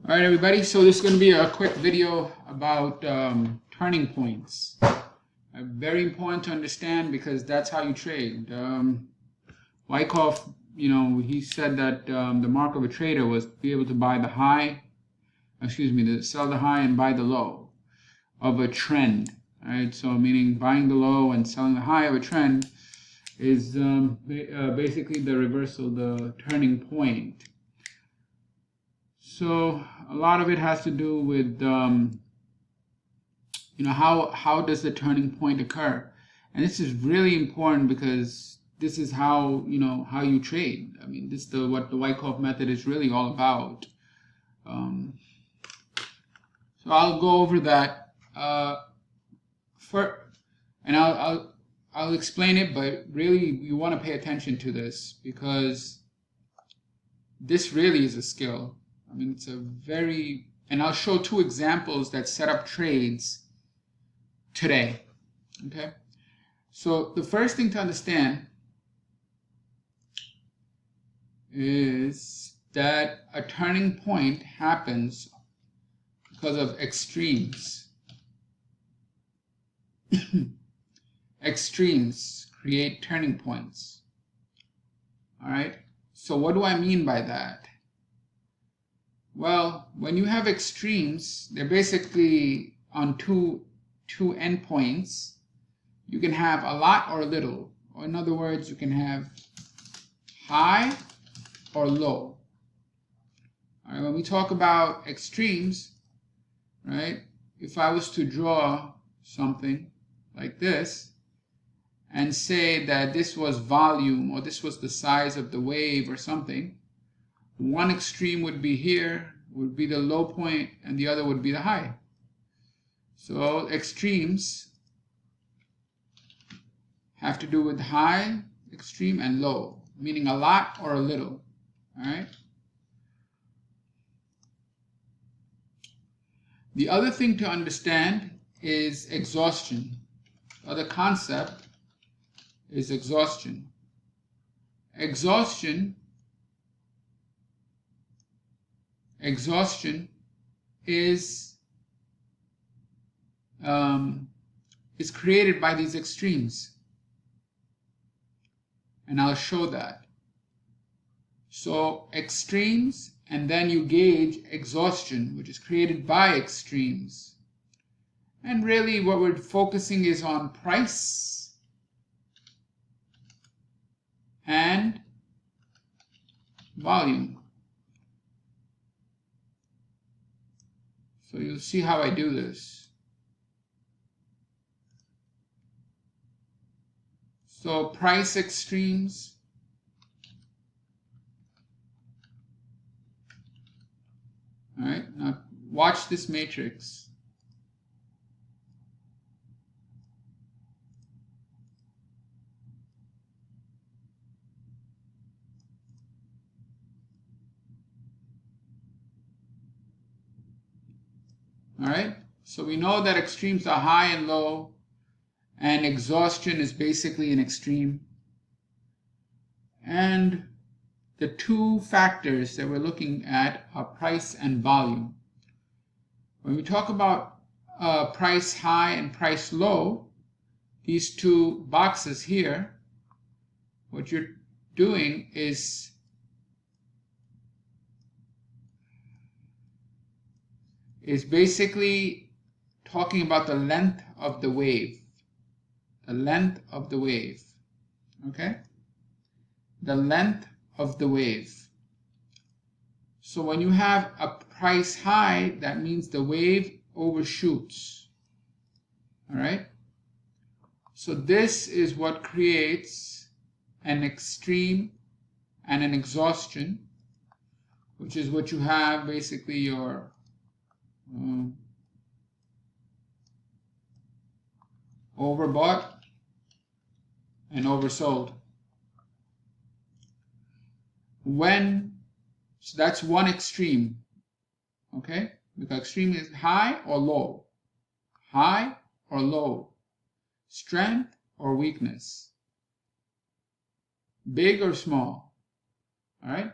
All right, everybody. So this is going to be a quick video about turning points. Very important to understand because that's how you trade. Wyckoff, he said that the mark of a trader was to be able to buy the high, to sell the high and buy the low of a trend. All right, so meaning buying the low and selling the high of a trend is basically the reversal, the turning point. So a lot of it has to do with how does the turning point occur, and this is really important because this is how you trade. I mean, this is what the Wyckoff method is really all about. So I'll go over that and I'll explain it, but really you want to pay attention to this because this really is a skill. I mean, and I'll show two examples that set up trades today. Okay, so the first thing to understand is that a turning point happens because of extremes. Extremes create turning points. All right, so what do I mean by that? Well, when you have extremes, they're basically on two endpoints. You can have a lot or a little, or in other words, you can have high or low. All right, when we talk about extremes, right, if I was to draw something like this and say that this was volume or this was the size of the wave or something, one extreme would be here, would be the low point, and the other would be the high. So extremes have to do with high, extreme, and low, meaning a lot or a little. All right. The other thing to understand is exhaustion. The other concept is exhaustion. Exhaustion is created by these extremes, and I'll show that. So extremes, and then you gauge exhaustion, which is created by extremes. And really what we're focusing is on price and volume. So you'll see how I do this. So price extremes, all right, now watch this matrix. All right, so we know that extremes are high and low, and exhaustion is basically an extreme. And the two factors that we're looking at are price and volume. When we talk about price high and price low, these two boxes here, what you're doing is basically talking about the length of the wave. The length of the wave. Okay? The length of the wave. So when you have a price high, that means the wave overshoots. All right? So this is what creates an extreme and an exhaustion, which is what you have basically your overbought and oversold. So that's one extreme, okay? Because extreme is high or low, strength or weakness, big or small. All right.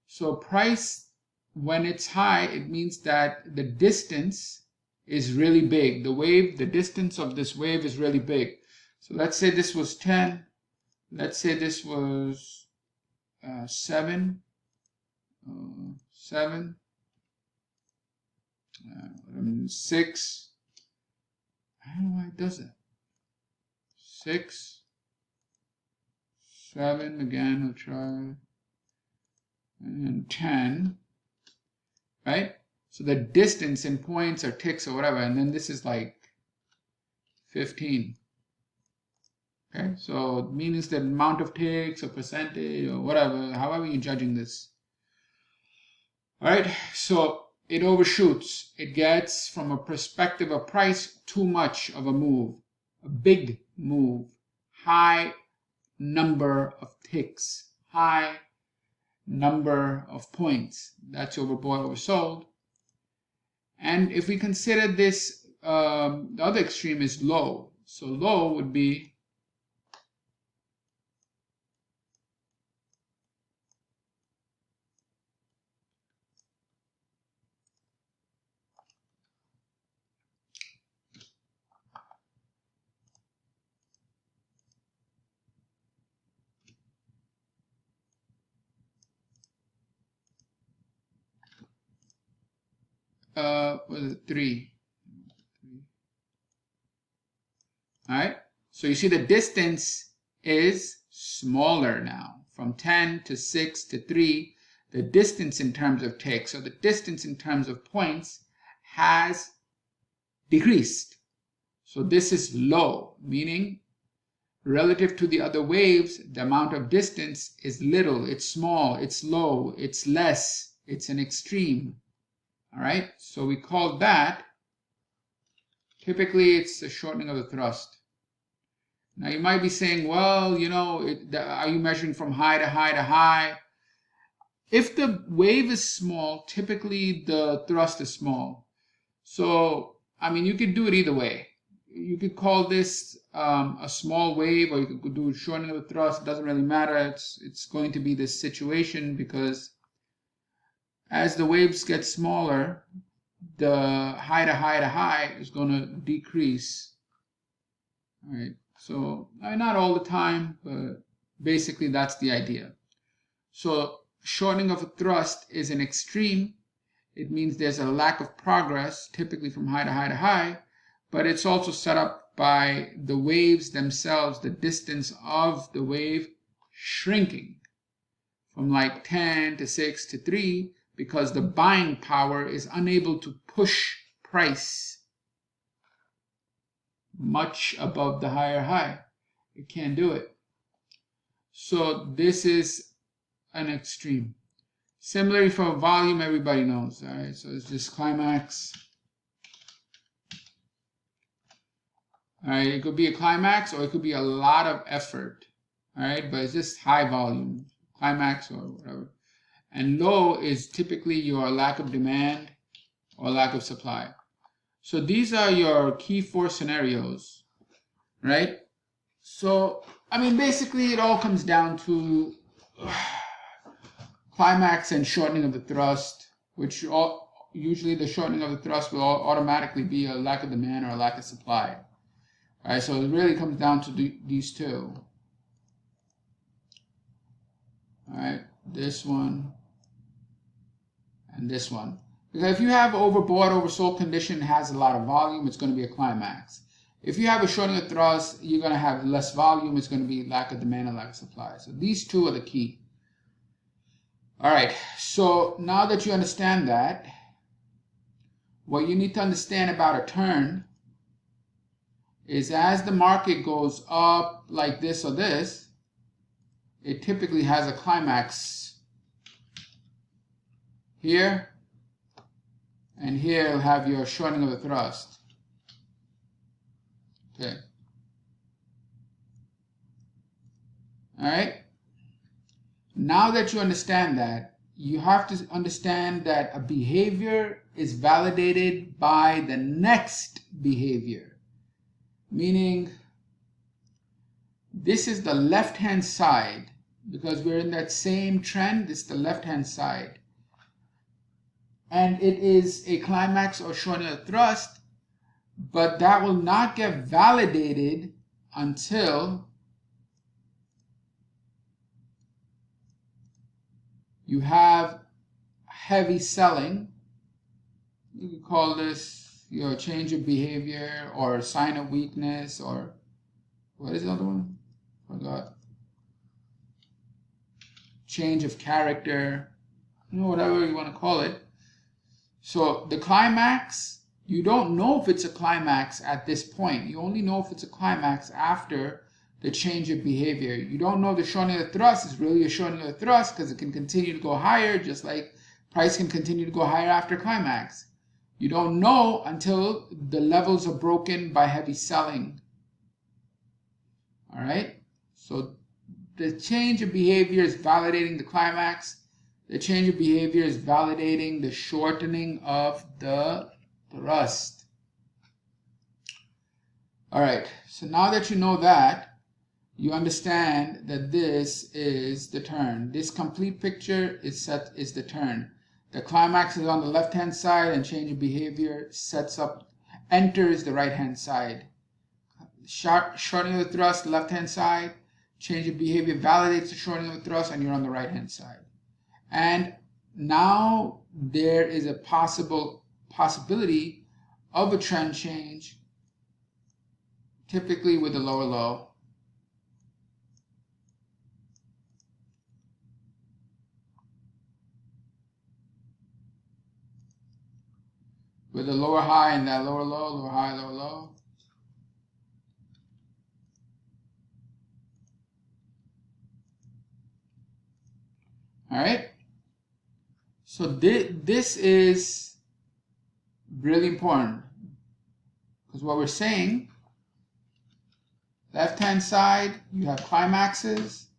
So price when it's high, it means that the distance is really big. The distance of this wave is really big. So let's say this was 10. Let's say this was 7. 7. 6. I don't know why it does that. 6. 7 again. I'll try. And 10. Right? So the distance in points or ticks or whatever, and then this is like 15. Okay, so it means the amount of ticks or percentage or whatever, however you're judging this. All right, so it overshoots. It gets, from a perspective of price, too much of a move, a big move, high number of ticks, high number of points. That's overbought, oversold. And if we consider this, the other extreme is low. So low would be what is it, 3. All right, so you see the distance is smaller now, from 10 to 6 to 3. The distance in terms of ticks, so the distance in terms of points, has decreased. So this is low, meaning relative to the other waves, the amount of distance is little, it's small, it's low, it's less, it's an extreme. All right, so we call that, typically it's a shortening of the thrust. Now you might be saying, well, you know, are you measuring from high to high to high? If the wave is small, typically the thrust is small. So, I mean, you could do it either way. You could call this a small wave, or you could do shortening of the thrust. It doesn't really matter. It's going to be this situation, because as the waves get smaller, the high to high to high is going to decrease. All right. So, I mean, not all the time, but basically that's the idea. So, shortening of a thrust is an extreme. It means there's a lack of progress, typically from high to high to high, but it's also set up by the waves themselves, the distance of the wave shrinking from like 10 to 6 to 3, because the buying power is unable to push price much above the higher high. It can't do it. So this is an extreme. Similarly, for volume, everybody knows. All right, so it's just climax. All right, it could be a climax, or it could be a lot of effort. All right, but it's just high volume, climax or whatever. And low is typically your lack of demand or lack of supply. So these are your key 4 scenarios, right? So, I mean, basically it all comes down to climax and shortening of the thrust, which usually the shortening of the thrust will automatically be a lack of demand or a lack of supply. All right, so it really comes down to these two. All right, this one and this one. Because if you have overbought, oversold condition has a lot of volume, it's going to be a climax. If you have a shortening of thrust, you're going to have less volume, it's going to be lack of demand and lack of supply. So these two are the key. All right, so now that you understand that, what you need to understand about a turn is as the market goes up like this or this, it typically has a climax here, and here you'll have your shortening of the thrust. Okay. All right. Now that you understand that, you have to understand that a behavior is validated by the next behavior. Meaning, this is the left-hand side, because we're in that same trend, this is the left-hand side. and it is a climax or shortening of thrust, but that will not get validated until you have heavy selling. You could call this your change of behavior or sign of weakness, or what is the other one? Forgot. Change of character, whatever you want to call it. So the climax, you don't know if it's a climax at this point. You only know if it's a climax after the change of behavior. You don't know the shortening of the thrust is really a shortening of the thrust because it can continue to go higher, just like price can continue to go higher after climax. You don't know until the levels are broken by heavy selling. All right? So the change of behavior is validating the climax. The change of behavior is validating the shortening of the thrust. All right, so now that you know that, you understand that this is the turn. This complete picture is the turn. The climax is on the left-hand side, and change of behavior enters the right-hand side. Shortening of the thrust, left-hand side. Change of behavior validates the shortening of the thrust, and you're on the right-hand side. And now there is a possibility of a trend change, typically with a lower low. With a lower high and that lower low, lower high, lower low. All right. So this is really important, because what we're saying, left-hand side, you have climaxes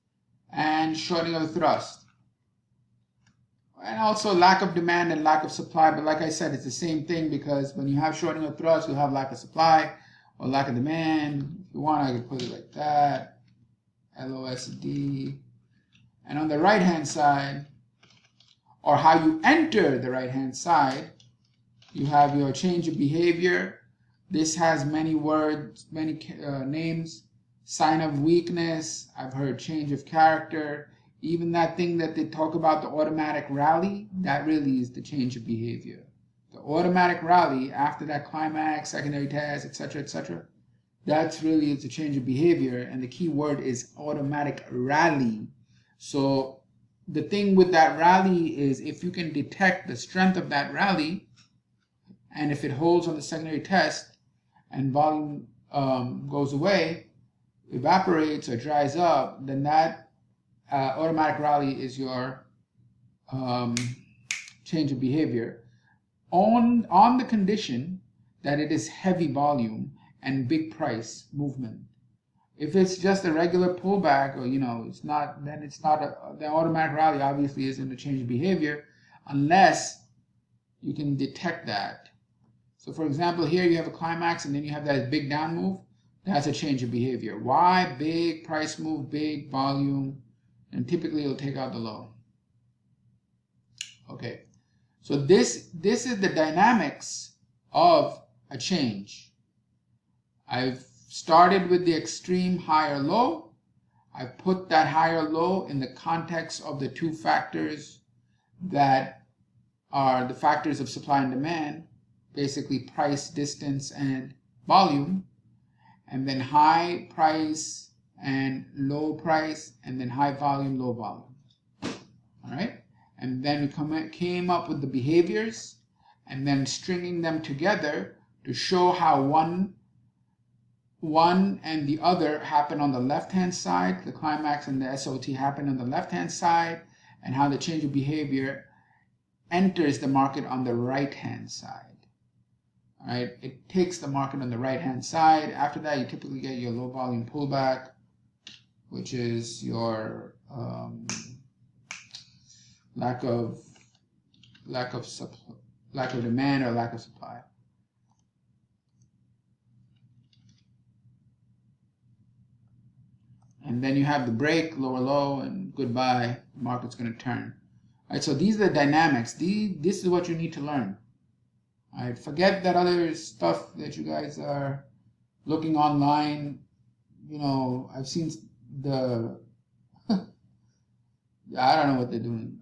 and shortening of the thrust. And also lack of demand and lack of supply. But like I said, it's the same thing, because when you have shortening of thrust, you'll have lack of supply or lack of demand. If you want, I could put it like that. LOSD. And on the right-hand side, or how you enter the right-hand side, you have your change of behavior. This has many words, many names. Sign of weakness. I've heard change of character. Even that thing that they talk about, the automatic rally, that really is the change of behavior. The automatic rally after that climax, secondary test, etc., that's really it's a change of behavior, and the key word is automatic rally. So the thing with that rally is, if you can detect the strength of that rally, and if it holds on the secondary test and volume goes away, evaporates or dries up, then that automatic rally is your change of behavior on the condition that it is heavy volume and big price movement. If it's just a regular pullback, or it's not, then it's not the automatic rally obviously isn't a change of behavior unless you can detect that. So for example, here you have a climax and then you have that big down move. That's a change of behavior. Why? Big price move, big volume, and typically it'll take out the low. Okay, so this is the dynamics of a change. I've started with the extreme higher low. I've put that higher low in the context of the two factors that are the factors of supply and demand, basically price, distance, and volume, and then high price and low price, and then high volume, low volume. All right, and then we came up with the behaviors, and then stringing them together to show how one and the other happen on the left-hand side, the climax and the SOT happen on the left-hand side, and how the change of behavior enters the market on the right-hand side. All right, it takes the market on the right-hand side. After that, you typically get your low volume pullback, which is your lack of demand or lack of supply. And then you have the break, lower low, and goodbye. The market's going to turn. All right, so these are the dynamics. This is what you need to learn. All right, forget that other stuff that you guys are looking online. You know, I've seen the, I don't know what they're doing,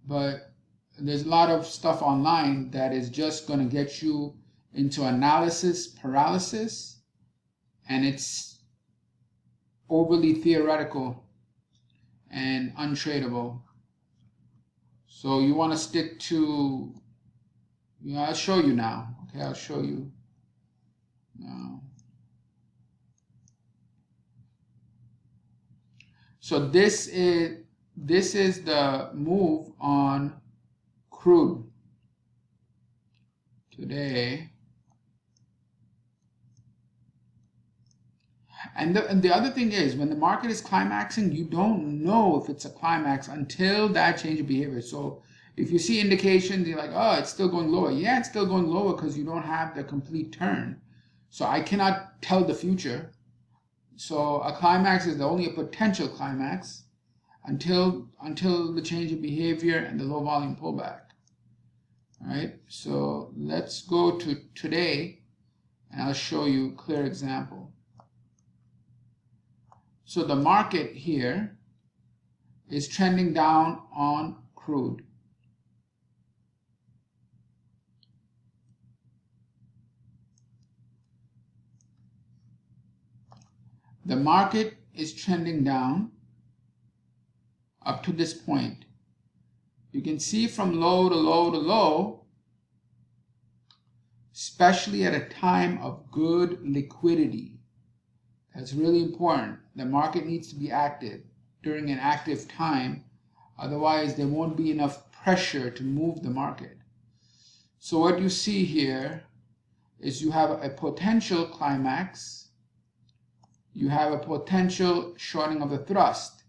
but there's a lot of stuff online that is just going to get you into analysis paralysis, and it's overly theoretical and untradeable. So you want to stick to, you know, I'll show you now. Okay, I'll show you now. So this is the move on crude today. And the other thing is, when the market is climaxing, you don't know if it's a climax until that change of behavior. So if you see indications, you're like, oh, it's still going lower. Yeah, it's still going lower because you don't have the complete turn. So I cannot tell the future. So a climax is only a potential climax until the change of behavior and the low volume pullback. All right, so let's go to today, and I'll show you a clear example. So the market here is trending down on crude. The market is trending down up to this point. You can see from low to low to low, especially at a time of good liquidity. That's really important. The market needs to be active during an active time. Otherwise, there won't be enough pressure to move the market. So what you see here is you have a potential climax. You have a potential shortening of the thrust,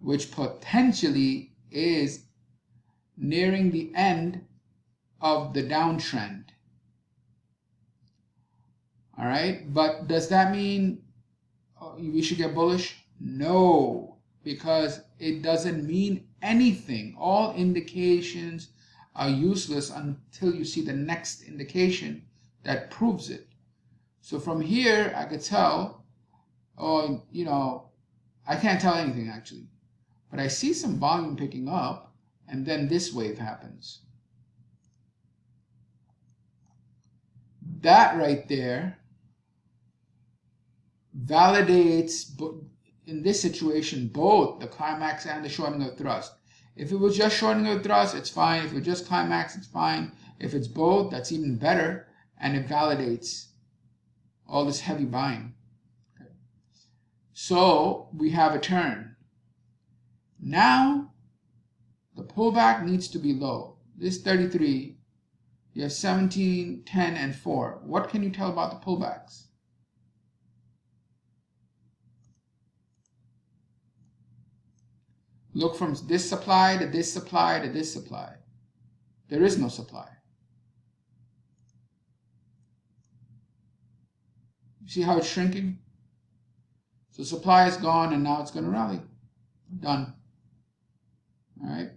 which potentially is nearing the end of the downtrend. All right, but does that mean we should get bullish? No, because it doesn't mean anything. All indications are useless until you see the next indication that proves it. So from here, I could tell, oh, you know, I can't tell anything actually, but I see some volume picking up, and then this wave happens. That right there validates, in this situation, both the climax and the shortening of thrust. If it was just shortening of thrust, it's fine. If it was just climax, it's fine. If it's both, that's even better, and it validates all this heavy buying. Okay. So we have a turn. Now the pullback needs to be low. This 33, you have 17, 10, and 4. What can you tell about the pullbacks? Look from this supply to this supply to this supply. There is no supply. You see how it's shrinking? So supply is gone, and now it's going to rally. Done. All right.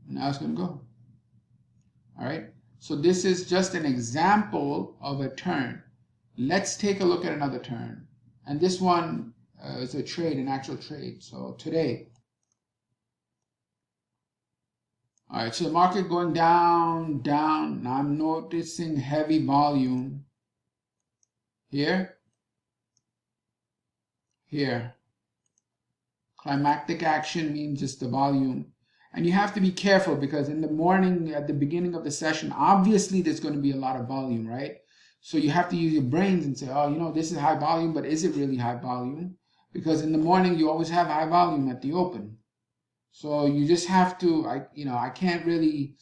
Now it's going to go. All right. So this is just an example of a turn. Let's take a look at another turn. And this one is a trade, an actual trade. So today. All right, so the market going down, down. Now I'm noticing heavy volume here, here. Climactic action means just the volume. And you have to be careful because in the morning, at the beginning of the session, obviously there's going to be a lot of volume, right? So you have to use your brains and say, oh, you know, this is high volume, but is it really high volume? Because in the morning, you always have high volume at the open. So you just have to, I can't really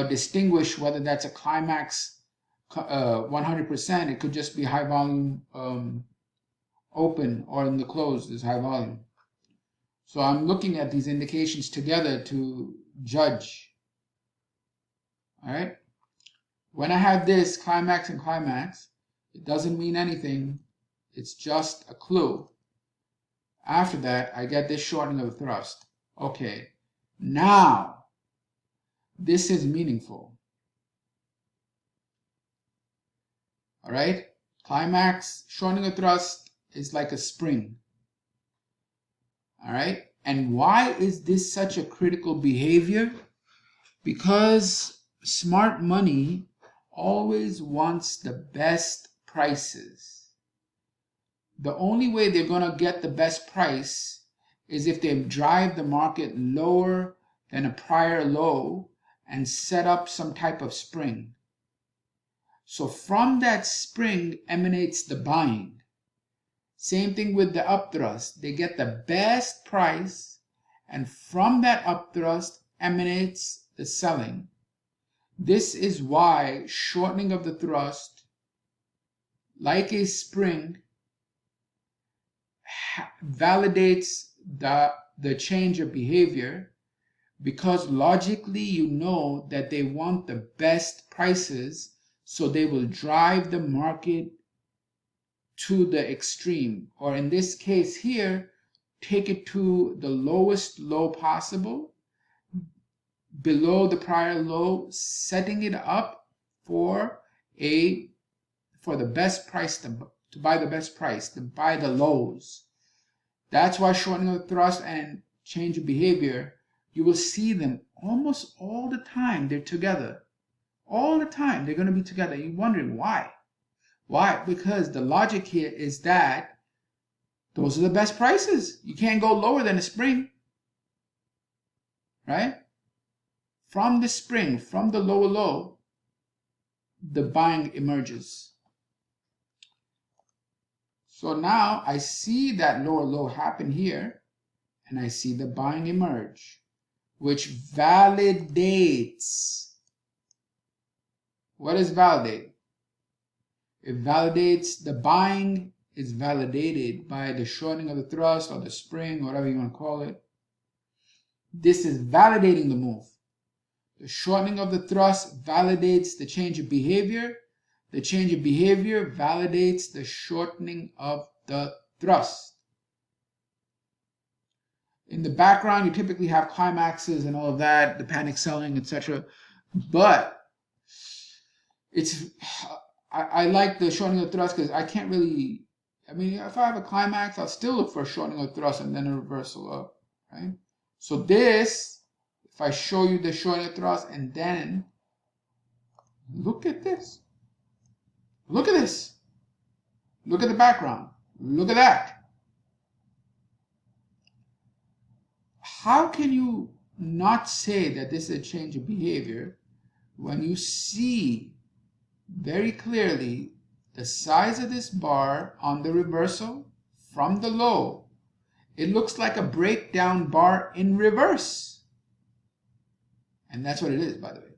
distinguish whether that's a climax 100%. It could just be high volume open, or in the close, there's high volume. So I'm looking at these indications together to judge. All right. When I have this climax and climax, it doesn't mean anything. It's just a clue. After that, I get this shortening of the thrust. Okay, now this is meaningful. All right, climax, shortening of thrust is like a spring. All right, and why is this such a critical behavior? Because smart money always wants the best prices. The only way they're going to get the best price is if they drive the market lower than a prior low and set up some type of spring. So from that spring emanates the buying. Same thing with the upthrust. They get the best price, and from that upthrust emanates the selling. This is why shortening of the thrust, like a spring, validates the change of behavior, because logically you know that they want the best prices, so they will drive the market to the extreme, or in this case here, take it to the lowest low possible, below the prior low, setting it up for the best price, to buy the best price, to buy the lows. That's why shortening of the thrust and change of behavior, you will see them almost all the time. They're together. All the time they're going to be together. You're wondering why. Why? Because the logic here is that those are the best prices. You can't go lower than a spring. Right? From the spring, from the lower low, the buying emerges. So now I see that lower low happen here, and I see the buying emerge, which validates. What does validate? It validates, the buying is validated by the shortening of the thrust or the spring, whatever you want to call it. This is validating the move. The shortening of the thrust validates the change of behavior. The change of behavior validates the shortening of the thrust. In the background, you typically have climaxes and all of that, the panic selling, etc. But I like the shortening of the thrust because I can't really, if I have a climax, I'll still look for a shortening of the thrust and then a reversal up, right? So this, if I show you the shortening of the thrust and then look at this. Look at this. Look at the background. Look at that. How can you not say that this is a change of behavior when you see very clearly the size of this bar on the reversal from the low? It looks like a breakdown bar in reverse. And that's what it is, by the way.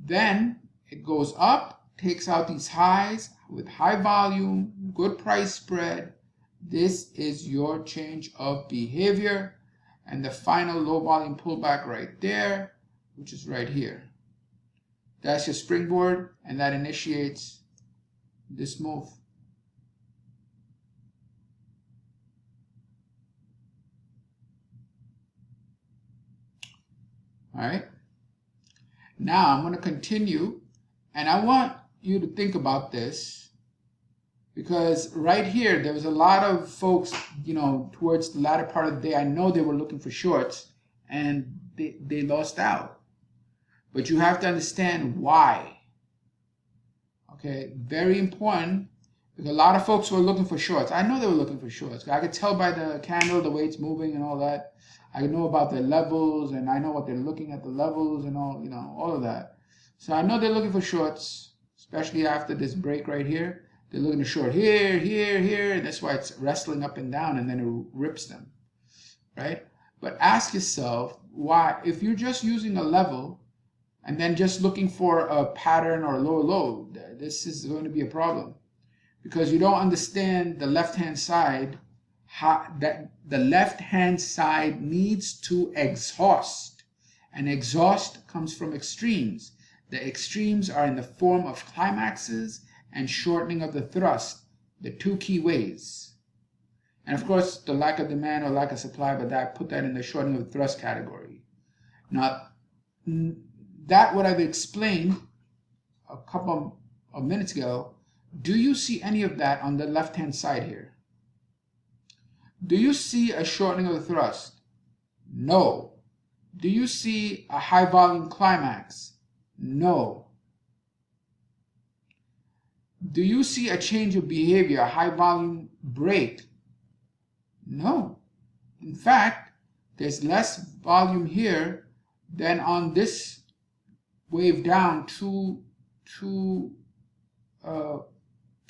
Then it goes up, takes out these highs with high volume, good price spread. This is your change of behavior. And the final low volume pullback right there, which is right here. That's your springboard, and that initiates this move. All right. Now I'm going to continue, and I want you to think about this, because right here there was a lot of folks, towards the latter part of the day, I know they were looking for shorts and they lost out. But you have to understand why. Okay, very important, because a lot of folks were looking for shorts. I know they were looking for shorts. I could tell by the candle, the way it's moving and all that. I know about the levels, and I know what they're looking at, the levels and all of that. So I know they're looking for shorts, especially after this break right here. They're looking to short here, here, here, and that's why it's wrestling up and down, and then it rips them, right? But ask yourself why, if you're just using a level and then just looking for a pattern or a lower low, this is going to be a problem, because you don't understand the left-hand side, that the left-hand side needs to exhaust, and exhaust comes from extremes. The extremes are in the form of climaxes and shortening of the thrust, the two key ways. And of course, the lack of demand or lack of supply, but that put that in the shortening of the thrust category. Now, that what I've explained a couple of minutes ago, do you see any of that on the left-hand side here? Do you see a shortening of the thrust? No. Do you see a high volume climax? No. Do you see a change of behavior, a high volume break? No. In fact, there's less volume here than on this wave down two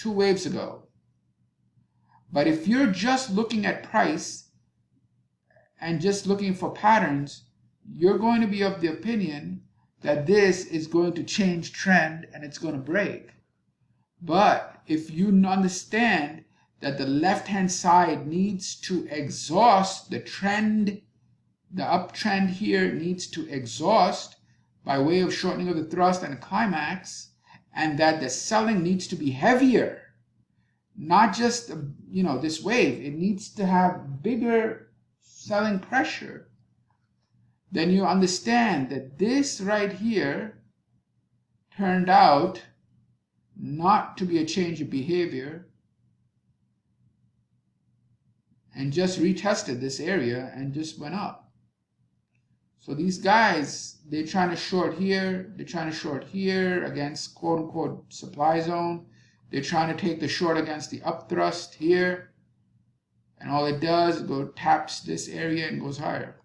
waves ago. But if you're just looking at price and just looking for patterns, you're going to be of the opinion that this is going to change trend and it's going to break. But if you understand that the left-hand side needs to exhaust the trend, the uptrend here needs to exhaust by way of shortening of the thrust and climax, and that the selling needs to be heavier, not just this wave, it needs to have bigger selling pressure, then you understand that this right here turned out not to be a change of behavior and just retested this area and just went up. So these guys, they're trying to short here, they're trying to short here against quote unquote supply zone. They're trying to take the short against the up thrust here. And all it does is taps this area and goes higher.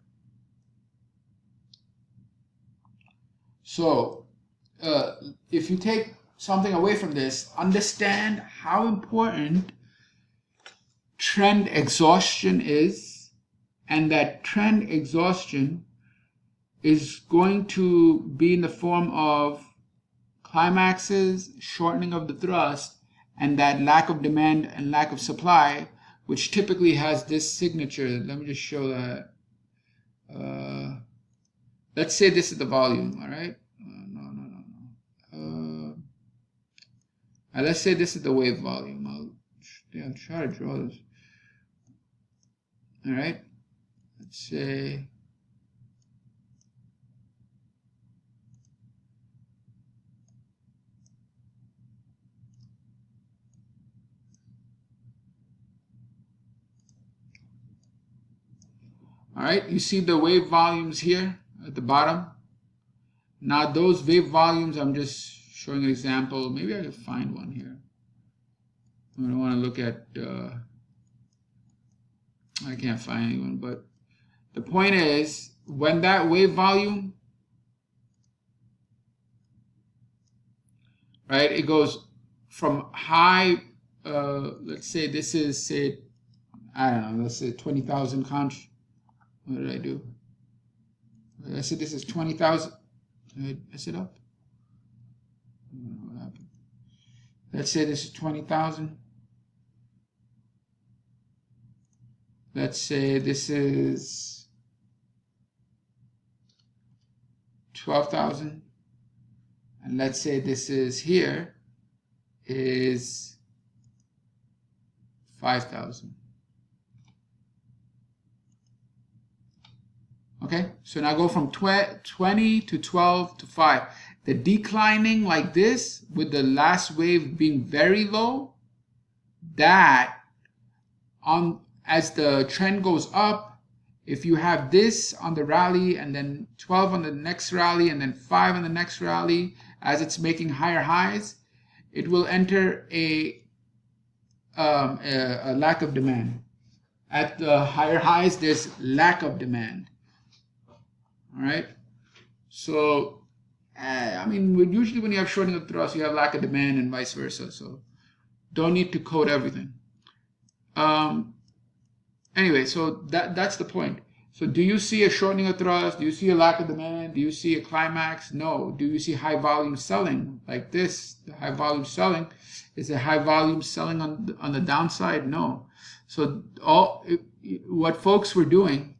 So if you take something away from this, understand how important trend exhaustion is, and that trend exhaustion is going to be in the form of climaxes, shortening of the thrust, and that lack of demand and lack of supply, which typically has this signature. Let me just show that. Let's say this is the volume, all right? Let's say this is the wave volume. I'll try to draw this. All right, let's say all right, you see the wave volumes here at the bottom. Now those wave volumes, I'm just showing an example. Maybe I can find one here. I don't want to look at I can't find anyone, but the point is, when that wave volume, right, it goes from high, let's say this is, say, I don't know, let's say 20,000 conch. What did I do? I said this is 20,000. Did I mess it up? I don't know what happened. Let's say this is 20,000. Let's say this is 12,000. And let's say this is here is 5,000. Okay, so now go from 20 to 12 to 5. The declining like this, with the last wave being very low, that as the trend goes up, if you have this on the rally and then 12 on the next rally and then 5 on the next rally, as it's making higher highs, it will enter a lack of demand. At the higher highs, there's lack of demand. All right, so I mean, usually when you have shortening of thrust, you have lack of demand and vice versa. So don't need to code everything. Anyway, so that's the point. So do you see a shortening of thrust? Do you see a lack of demand? Do you see a climax? No. Do you see high volume selling like this? The high volume selling, is a high volume selling on the downside? No. So what folks were doing,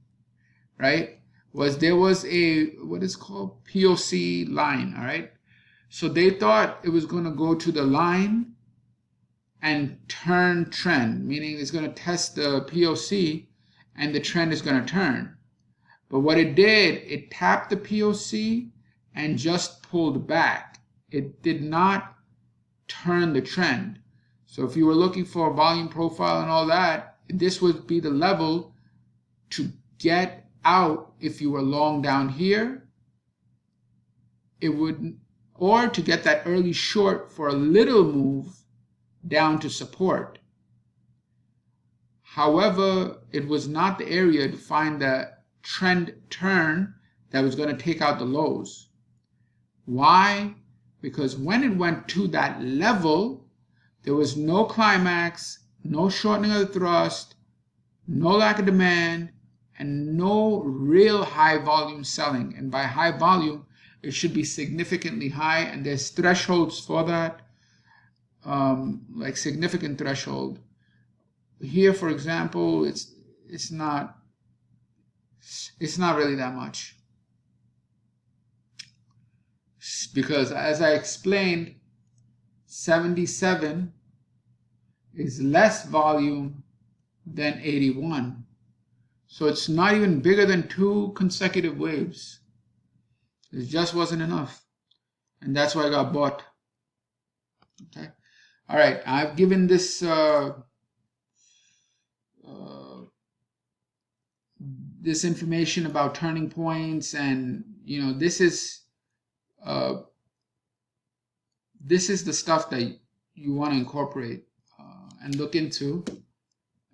right, was there was a, what is called POC line, all right? So they thought it was going to go to the line and turn trend, meaning it's going to test the POC and the trend is going to turn. But what it did, it tapped the POC and just pulled back. It did not turn the trend. So if you were looking for a volume profile and all that, this would be the level to get out if you were long down here. It would, or to get that early short for a little move down to support. However, it was not the area to find the trend turn that was going to take out the lows. Why? Because when it went to that level, there was no climax, no shortening of the thrust, no lack of demand, and no real high volume selling. And by high volume, it should be significantly high, and there's thresholds for that, like significant threshold. Here, for example, it's not really that much, because as I explained, 77 is less volume than 81. So it's not even bigger than 2 consecutive waves. It just wasn't enough. And that's why I got bought. Okay. All right. I've given this this information about turning points, and this is the stuff that you want to incorporate and look into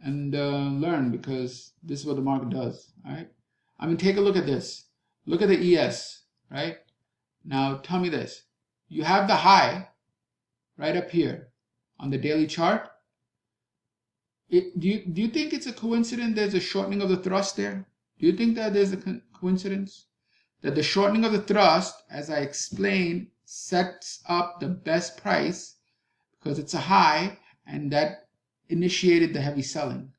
and learn, because this is what the market does. All right. I mean, take a look at this. Look at the ES, right? Now tell me this. You have the high right up here on the daily chart. Do you think it's a coincidence there's a shortening of the thrust there? Do you think that there's a coincidence? That the shortening of the thrust, as I explained, sets up the best price because it's a high, and that initiated the heavy selling.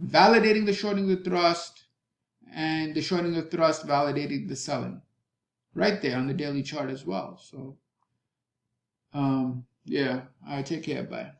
Validating the shortening of the thrust, and the shortening of the thrust validating the selling. Right there on the daily chart as well. So, yeah, all right, take care, bye.